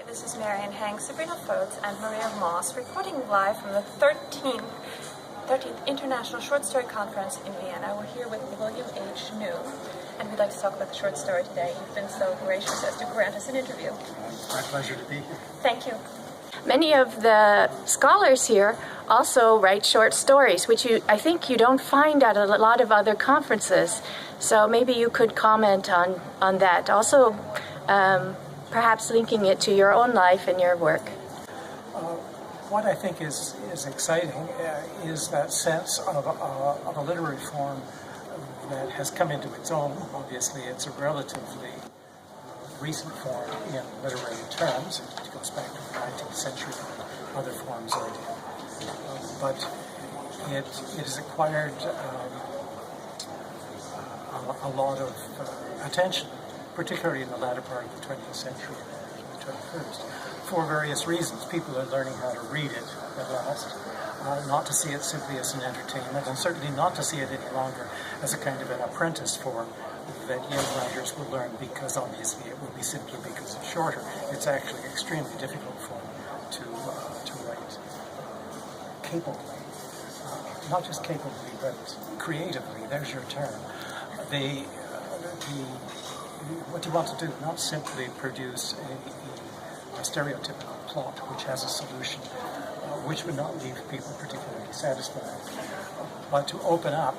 This is Marian Hang, Sabrina Fotes, and Maria Moss reporting live from the 13th International Short Story Conference in Vienna. We're here with William H. New, and we'd like to talk about the short story today. You've been so gracious as to grant us an interview. It's my pleasure to be here. Thank you. Many of the scholars here also write short stories, which I think you don't find at a lot of other conferences. So maybe you could comment on that. Also, perhaps linking it to your own life and your work. What I think is exciting is that sense of a literary form that has come into its own. Obviously, it's a relatively recent form in literary terms. It goes back to the 19th century, other forms of it. But it has acquired a lot of attention, particularly in the latter part of the 20th century and the 21st, for various reasons. People are learning how to read it at last, not to see it simply as an entertainment, and certainly not to see it any longer as a kind of an apprentice form that young writers will learn, because obviously it will be simply because it's shorter. It's actually extremely difficult form to write capably. Not just capably, but creatively. There's your term. What you want to do, not simply produce a stereotypical plot which has a solution, which would not leave people particularly satisfied, but to open up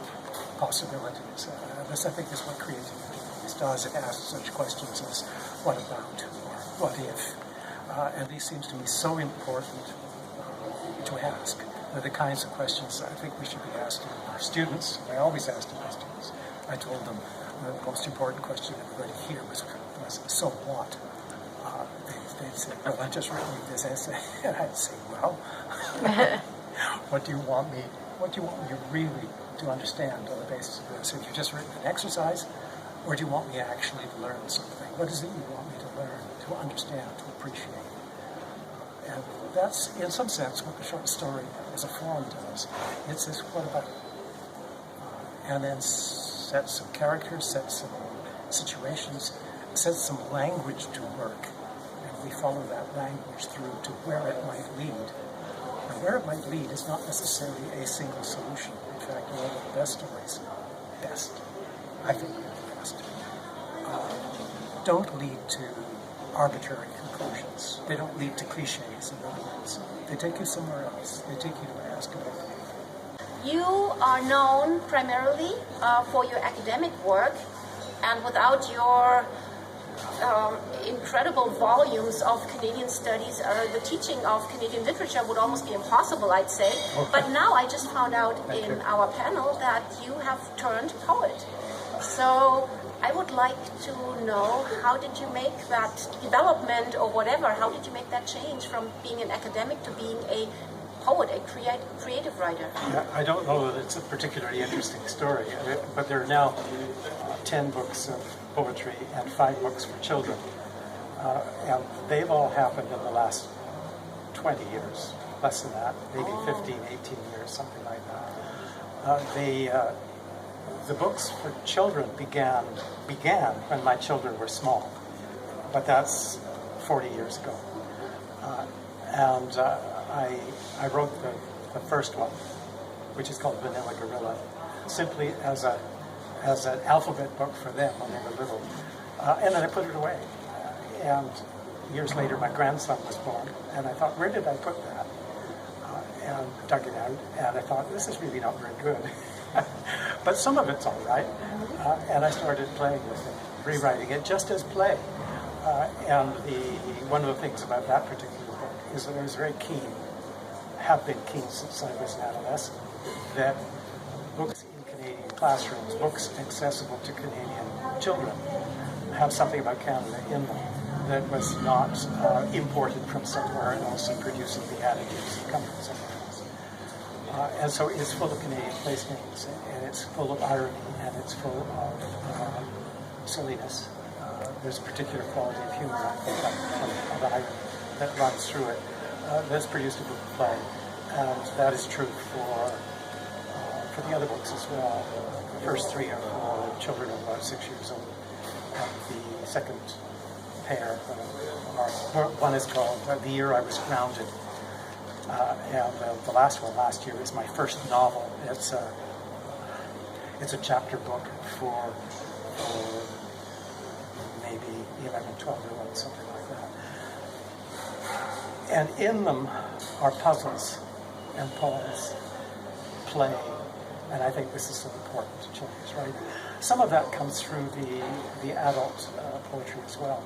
possibilities. This, I think, is what creativity does. It asks such questions as what about, or what if, and these seems to me so important to ask. They're the kinds of questions I think we should be asking our students. I always ask them my students. I told them the most important question everybody here was so what? They'd say, well, I just written this essay. And I'd say, well, what do you want me really to understand on the basis of this? Have you just written an exercise, or do you want me actually to learn something? What is it you want me to learn, to understand, to appreciate? And that's, in some sense, what the short story as a form does. It's this what about, and then sets some characters, sets some situations, sets some language to work, and we follow that language through to where it might lead. And where it might lead is not necessarily a single solution. In fact, all of the best stories, I think they're the best, don't lead to arbitrary conclusions. They don't lead to cliches, in other words. They take you somewhere else. They take you to ask about it. You are known primarily for your academic work, and without your incredible volumes of Canadian studies, the teaching of Canadian literature would almost be impossible, I'd say. Okay. But now I just found out in our panel that you have turned poet. So I would like to know, how did you make that development, or whatever, how did you make that change from being an academic to being a poet, a creative writer? Yeah, I don't know that it's a particularly interesting story, but there are now 10 books of poetry and 5 books for children. And they've all happened in the last 20 years, less than that, maybe 15, 18 years, something like that. The books for children began when my children were small, but that's 40 years ago. I wrote the first one, which is called Vanilla Gorilla, simply as an alphabet book for them when they were little. And then I put it away. And years later, my grandson was born, and I thought, where did I put that? And dug it out, and I thought, this is really not very good. But some of it's all right. And I started playing with it, rewriting it just as play. And one of the things about that particular book is that I was very keen, have been keen since I was an adolescent, that books in Canadian classrooms, books accessible to Canadian children, have something about Canada in them that was not imported from somewhere else and producing the additives that come from somewhere else. And so it's full of Canadian place names, and it's full of irony, and it's full of silliness. There's a particular quality of humor, I think, of irony that runs through it. That's produced a book of play, and that is true for the other books as well. The first 3 are for children of about 6 years old, and the second pair. One is called The Year I Was Grounded, and the last one last year is my first novel. It's a chapter book for maybe 11, 12-year-olds, something like that. And in them are puzzles and poems, play, and I think this is so important to children's writing. Some of that comes through the adult poetry as well.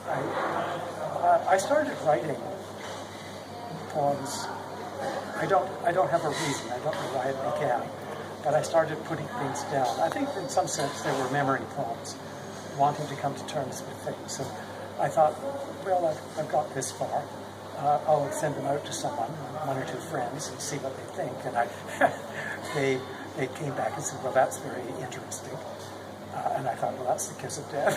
I started writing poems. I don't have a reason. I don't know why it began, but I started putting things down. I think in some sense they were memory poems, wanting to come to terms with things. And I thought, well, I've got this far. I'll send them out to someone, one or two friends, and see what they think. And they came back and said, well, that's very interesting. And I thought, well, that's the kiss of death.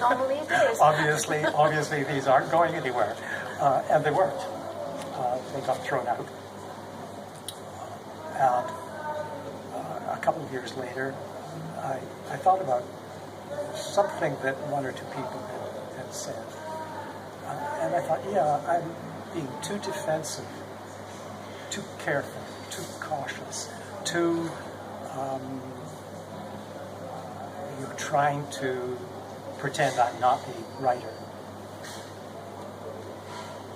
Normally it is. Obviously, these aren't going anywhere. And they weren't. They got thrown out. And a couple of years later, I thought about something that one or two people had said. And I thought, yeah, I'm being too defensive, too careful, too cautious, too trying to pretend I'm not the writer.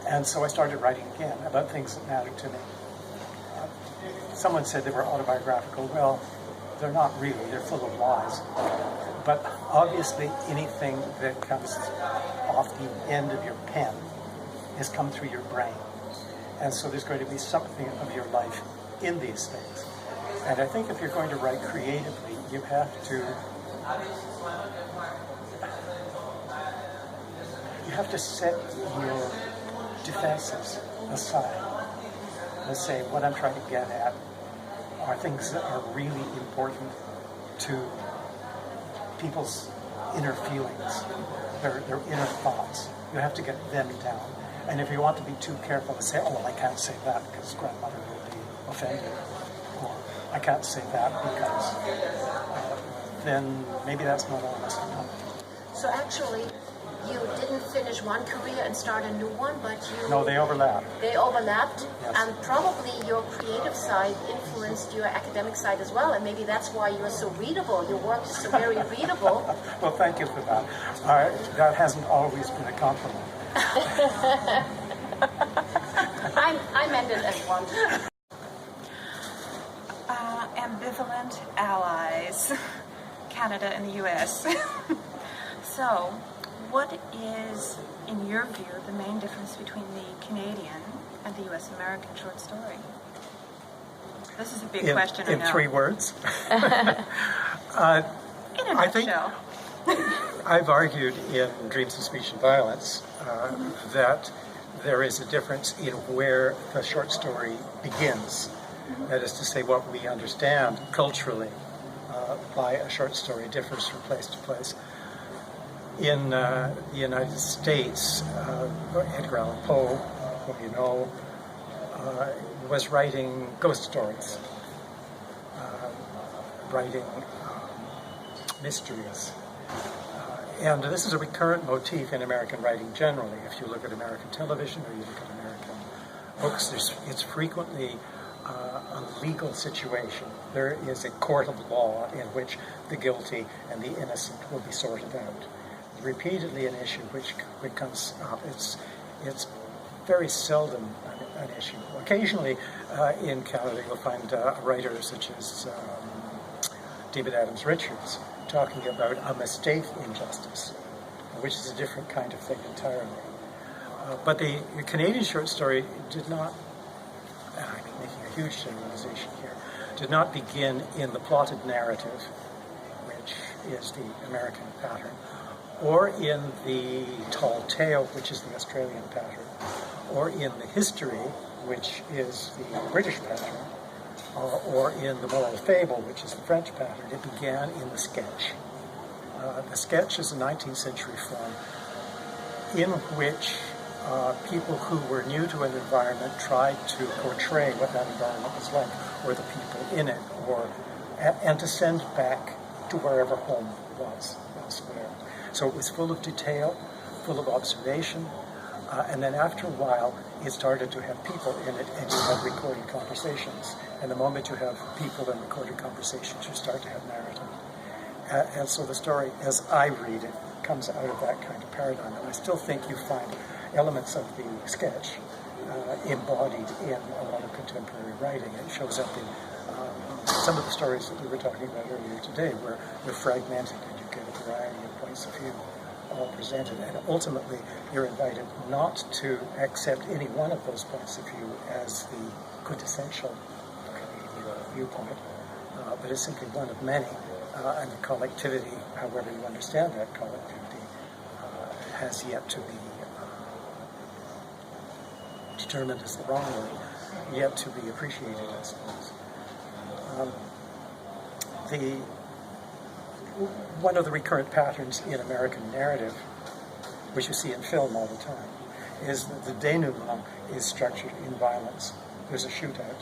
And so I started writing again about things that mattered to me. Someone said they were autobiographical. Well, they're not really. They're full of lies. But obviously anything that comes off the end of your pen has come through your brain. And so there's going to be something of your life in these things. And I think if you're going to write creatively, you have to set your defenses aside and say, what I'm trying to get at are things that are really important to people's inner feelings, their inner thoughts. You have to get them down. And if you want to be too careful to say, oh, well, I can't say that because grandmother will be offended, or I can't say that because then maybe that's not honest enough. So actually, you didn't finish one career and start a new one, but you... No, they overlapped. They overlapped, yes. And probably your creative side influenced your academic side as well, and maybe that's why you're so readable. Your work is so very readable. Well, thank you for that. That hasn't always been a compliment. I meant it as one. Ambivalent allies, Canada and the U.S. So, what is, in your view, the main difference between the Canadian and the U.S. American short story? This is a big question, I know. In 3 words? In a nutshell. I've argued in Dreams of Speech and Violence that there is a difference in where the short story begins. That is to say, what we understand culturally by a short story differs from place to place. In the United States, Edgar Allan Poe, whom you know, was writing ghost stories, writing mysteries. And this is a recurrent motif in American writing generally. If you look at American television or you look at American books, it's frequently a legal situation. There is a court of law in which the guilty and the innocent will be sorted out. Repeatedly an issue which comes up. It's very seldom an issue. Occasionally in Canada you'll find a writer such as David Adams Richards talking about a mistake in justice, which is a different kind of thing entirely. But the Canadian short story did not, I'm making a huge generalization here, did not begin in the plotted narrative, which is the American pattern, or in the tall tale, which is the Australian pattern, or in the history, which is the British pattern, or in the moral fable, which is the French pattern. It began in the sketch. The sketch is a 19th century form in which people who were new to an environment tried to portray what that environment was like, or the people in it, and to send back to wherever home was elsewhere. So it was full of detail, full of observation, and then after a while, it started to have people in it, and you had recorded conversations. And the moment you have people and recorded conversations, you start to have narrative. And so the story, as I read it, comes out of that kind of paradigm. And I still think you find elements of the sketch embodied in a lot of contemporary writing. It shows up in some of the stories that we were talking about earlier today, where they're fragmented and you get a variety of points of view all presented. And ultimately, you're invited not to accept any one of those points of view as the quintessential viewpoint, but it's simply one of many. And the collectivity, however you understand that collectivity, has yet to be determined as the wrong word, yet to be appreciated, I suppose. One of the recurrent patterns in American narrative, which you see in film all the time, is that the denouement is structured in violence. There's a shootout,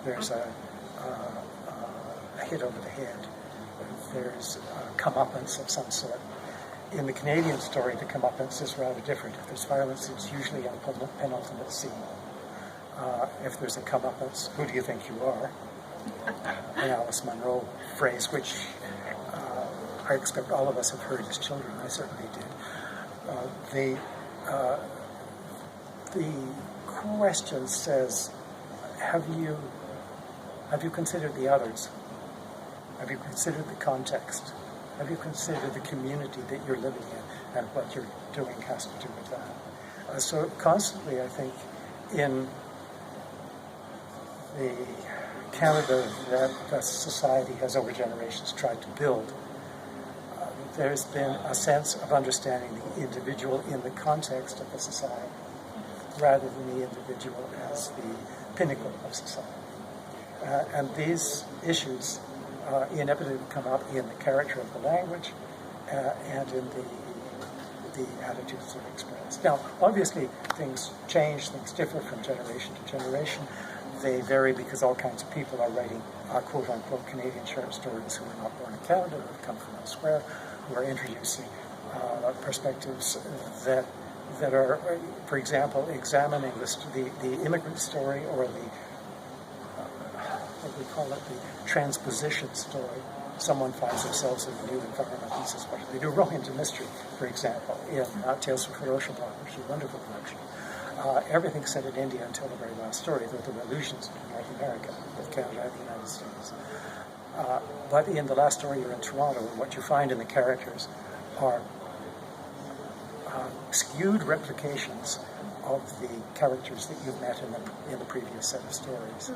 there's a hit over the head, there's a comeuppance of some sort. In the Canadian story, the comeuppance is rather different. If there's violence, it's usually in a penultimate scene. If there's a comeuppance, who do you think you are? An Alice Munro phrase, which I expect all of us have heard as children. I certainly did. The question says, have you considered the others? Have you considered the context? Have you considered the community that you're living in, and what you're doing has to do with that? So constantly, I think, in the Canada that the society has over generations tried to build, there's been a sense of understanding the individual in the context of the society, rather than the individual as the pinnacle of society. And these issues inevitably come up in the character of the language and in the attitudes that are expressed. Now, obviously, things change, things differ from generation to generation. They vary because all kinds of people are writing quote-unquote Canadian short stories who are not born in Canada, who have come from elsewhere, who are introducing perspectives that are, for example, examining the immigrant story, or what we call it, the transposition story. Someone finds themselves in a new environment and says, what do they do? Rohinton Mystery, for example, in Tales from Ferocia Block, which is a wonderful collection. Everything's set in India until the very last story, though there were allusions to North America, with Canada and the United States. But in the last story, you're in Toronto, and what you find in the characters are skewed replications of the characters that you've met in the previous set of stories.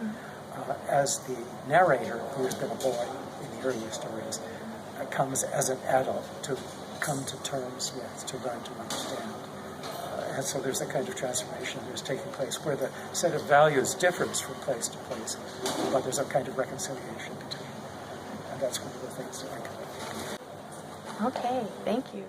As the narrator, who has been a boy in the earlier stories, comes as an adult to come to terms with, to learn to understand. And so there's a kind of transformation that's taking place where the set of values differs from place to place, but there's a kind of reconciliation between them. And that's one of the things that I can. Okay, thank you.